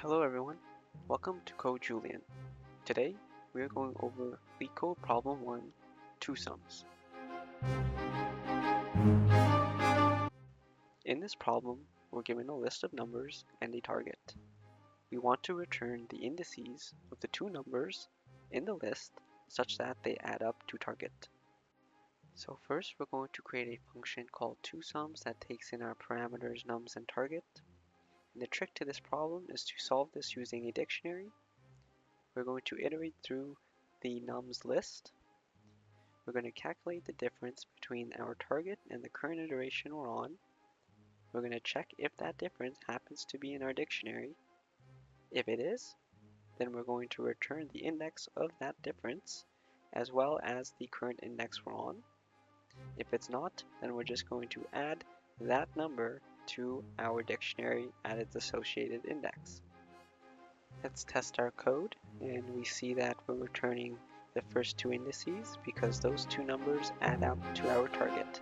Hello everyone, welcome to Code Julian. Today we are going over LeetCode Problem 1, Two Sums. In this problem, we're given a list of numbers and a target. We want to return the indices of the two numbers in the list such that they add up to target. So first we're going to create a function called Two Sums that takes in our parameters nums and target. And the trick to this problem is to solve this using a dictionary. We're going to iterate through the nums list. We're going to calculate the difference between our target and the current iteration we're on. We're going to check if that difference happens to be in our dictionary. If it is, then we're going to return the index of that difference as well as the current index we're on. If it's not, then we're just going to add that number to our dictionary at its associated index. Let's test our code, and we see that we're returning the first two indices because those two numbers add up to our target.